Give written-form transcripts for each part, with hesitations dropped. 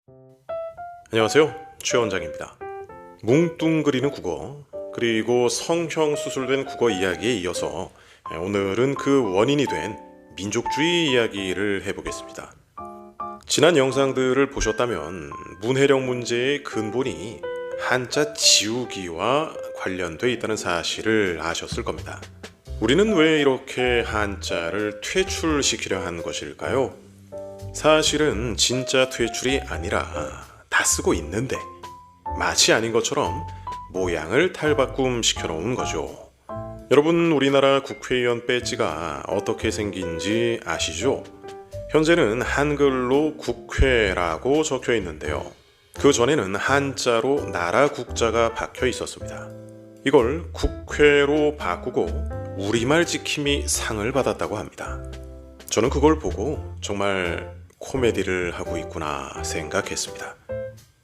안녕하세요, 최 원장입니다. 뭉뚱그리는 국어, 그리고 성형 수술된 국어 이야기에 이어서 오늘은 그 원인이 된 민족주의 이야기를 해보겠습니다. 지난 영상들을 보셨다면 문해력 문제의 근본이 한자 지우기와 관련돼 있다는 사실을 아셨을 겁니다. 우리는 왜 이렇게 한자를 퇴출시키려 한 것일까요? 사실은 진짜 퇴출이 아니라 다 쓰고 있는데 마치 아닌 것처럼 모양을 탈바꿈 시켜놓은 거죠. 여러분, 우리나라 국회의원 배지가 어떻게 생긴지 아시죠? 현재는 한글로 국회라고 적혀 있는데요. 그 전에는 한자로 나라 국자가 박혀 있었습니다. 이걸 국회로 바꾸고 우리말 지킴이 상을 받았다고 합니다. 저는 그걸 보고 정말 코미디를 하고 있구나 생각했습니다.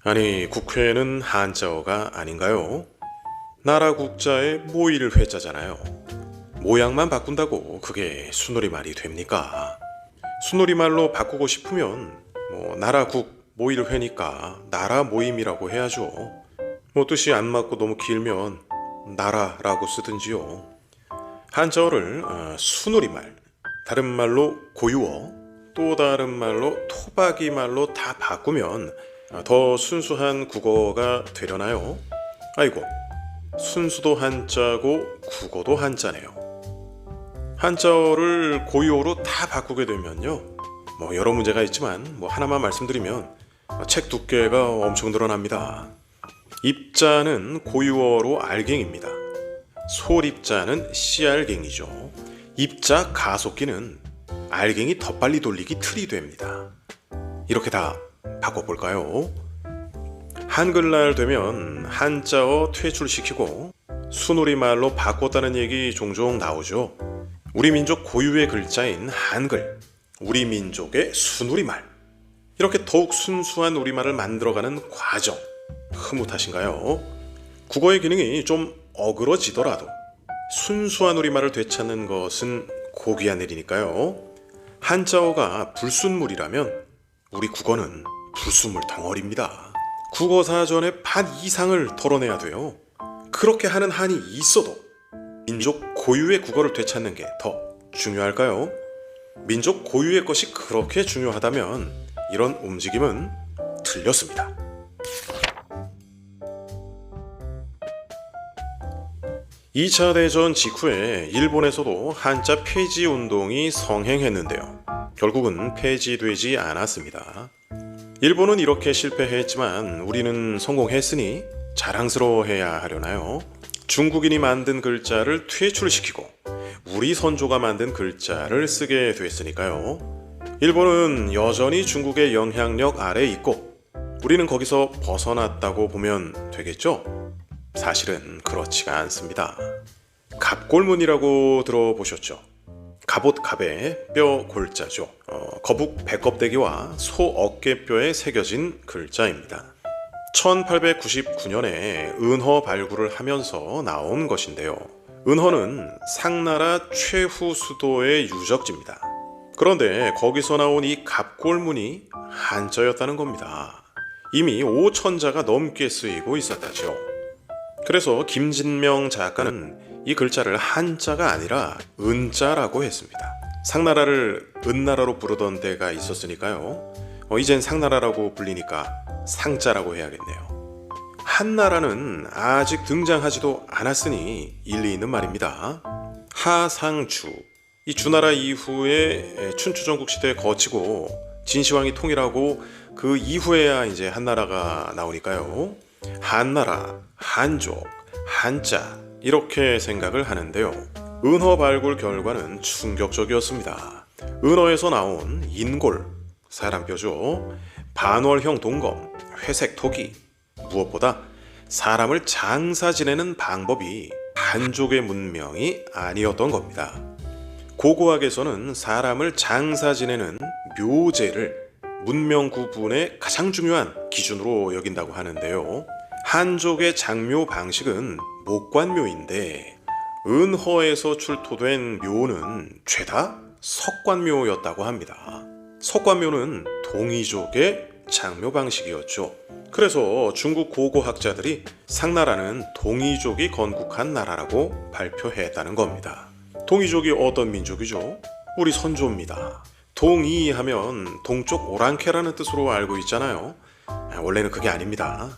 아니, 국회는 한자어가 아닌가요? 나라 국자의 모일 회자잖아요. 모양만 바꾼다고 그게 순우리말이 됩니까? 순우리말로 바꾸고 싶으면 나라국 모일 회니까 나라 모임이라고 해야죠. 뜻이 안 맞고 너무 길면 나라라고 쓰든지요. 한자어를 순우리말, 다른 말로 고유어, 또 다른 말로 토박이 말로 다 바꾸면 더 순수한 국어가 되려나요? 아이고, 순수도 한자고 국어도 한자네요. 한자어를 고유어로 다 바꾸게 되면요, 여러 문제가 있지만 하나만 말씀드리면 책 두께가 엄청 늘어납니다. 입자는 고유어로 알갱입니다. 솔입자는 씨알갱이죠. 입자 가속기는 알갱이 더 빨리 돌리기 틀이 됩니다. 이렇게 다 바꿔볼까요? 한글날 되면 한자어 퇴출시키고 순우리말로 바꿨다는 얘기 종종 나오죠. 우리 민족 고유의 글자인 한글, 우리 민족의 순우리말, 이렇게 더욱 순수한 우리말을 만들어가는 과정, 흐뭇하신가요? 국어의 기능이 좀 어그러지더라도 순수한 우리말을 되찾는 것은 고귀한 일이니까요. 한자어가 불순물이라면 우리 국어는 불순물 덩어리입니다. 국어사전의 반 이상을 털어내야 돼요. 그렇게 하는 한이 있어도 민족 고유의 국어를 되찾는 게 더 중요할까요? 민족 고유의 것이 그렇게 중요하다면 이런 움직임은 틀렸습니다. 2차 대전 직후에 일본에서도 한자 폐지 운동이 성행했는데요. 결국은 폐지되지 않았습니다. 일본은 이렇게 실패했지만 우리는 성공했으니 자랑스러워해야 하려나요? 중국인이 만든 글자를 퇴출시키고 우리 선조가 만든 글자를 쓰게 됐으니까요. 일본은 여전히 중국의 영향력 아래에 있고 우리는 거기서 벗어났다고 보면 되겠죠? 사실은 그렇지가 않습니다. 갑골문이라고 들어보셨죠? 갑옷 갑에 뼈 골자죠. 거북 배껍데기와 소 어깨뼈에 새겨진 글자입니다. 1899년에 은허 발굴을 하면서 나온 것인데요. 은허는 상나라 최후 수도의 유적지입니다. 그런데 거기서 나온 이 갑골문이 한자였다는 겁니다. 이미 5천자가 넘게 쓰이고 있었다죠. 그래서 김진명 작가는 이 글자를 한자가 아니라 은자라고 했습니다. 상나라를 은나라로 부르던 때가 있었으니까요. 이젠 상나라라고 불리니까 상자라고 해야겠네요. 한나라는 아직 등장하지도 않았으니 일리 있는 말입니다. 하상주, 이 주나라 이후에 춘추전국 시대에 거치고 진시황이 통일하고 그 이후에야 이제 한나라가 나오니까요. 한나라, 한족, 한자, 이렇게 생각을 하는데요. 은허 발굴 결과는 충격적이었습니다. 은허에서 나온 인골, 사람뼈죠. 반월형 동검, 회색 토기, 무엇보다 사람을 장사 지내는 방법이 한족의 문명이 아니었던 겁니다. 고고학에서는 사람을 장사 지내는 묘제를 문명 구분의 가장 중요한 기준으로 여긴다고 하는데요. 한족의 장묘 방식은 목관묘인데 은허에서 출토된 묘는 죄다 석관묘였다고 합니다. 석관묘는 동이족의 장묘 방식이었죠. 그래서 중국 고고학자들이 상나라는 동이족이 건국한 나라라고 발표했다는 겁니다. 동이족이 어떤 민족이죠? 우리 선조입니다. 동이하면 동쪽 오랑캐라는 뜻으로 알고 있잖아요. 원래는 그게 아닙니다.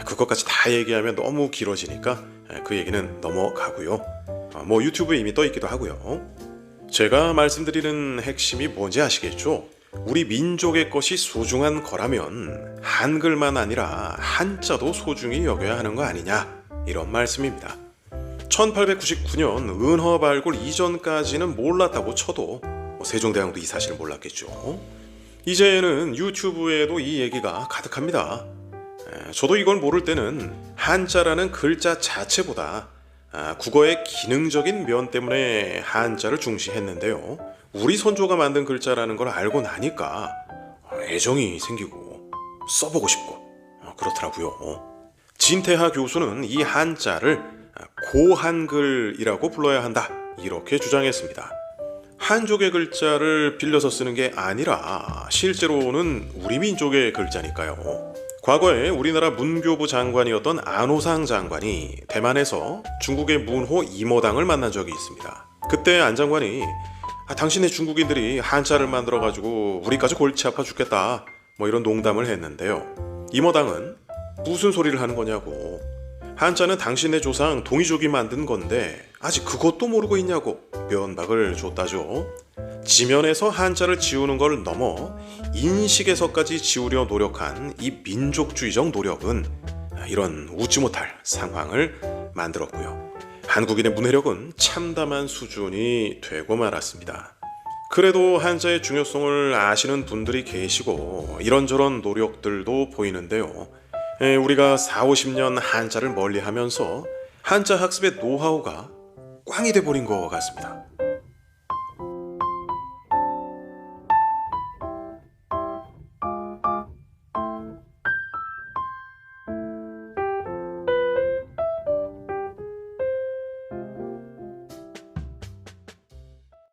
그것까지 다 얘기하면 너무 길어지니까 그 얘기는 넘어가고요. 뭐 유튜브에 이미 떠 있기도 하고요. 제가 말씀드리는 핵심이 뭔지 아시겠죠? 우리 민족의 것이 소중한 거라면 한글만 아니라 한자도 소중히 여겨야 하는 거 아니냐, 이런 말씀입니다. 1899년 은허 발굴 이전까지는 몰랐다고 쳐도 세종대왕도 이 사실을 몰랐겠죠. 이제는 유튜브에도 이 얘기가 가득합니다. 저도 이걸 모를 때는 한자라는 글자 자체보다 국어의 기능적인 면 때문에 한자를 중시했는데요. 우리 선조가 만든 글자라는 걸 알고 나니까 애정이 생기고 써보고 싶고 그렇더라고요. 진태하 교수는 이 한자를 고한글이라고 불러야 한다, 이렇게 주장했습니다. 한족의 글자를 빌려서 쓰는 게 아니라 실제로는 우리 민족의 글자니까요. 과거에 우리나라 문교부 장관이었던 안호상 장관이 대만에서 중국의 문호 이모당을 만난 적이 있습니다. 그때 안 장관이 당신네 중국인들이 한자를 만들어가지고 우리까지 골치 아파 죽겠다, 뭐 이런 농담을 했는데요. 이모당은 무슨 소리를 하는 거냐고, 한자는 당신네 조상 동이족이 만든 건데 아직 그것도 모르고 있냐고 면박을 줬다죠. 지면에서 한자를 지우는 걸 넘어 인식에서까지 지우려 노력한 이 민족주의적 노력은 이런 웃지 못할 상황을 만들었고요. 한국인의 문해력은 참담한 수준이 되고 말았습니다. 그래도 한자의 중요성을 아시는 분들이 계시고 이런저런 노력들도 보이는데요. 우리가 40-50년 한자를 멀리하면서 한자 학습의 노하우가 꽝이 돼버린 것 같습니다.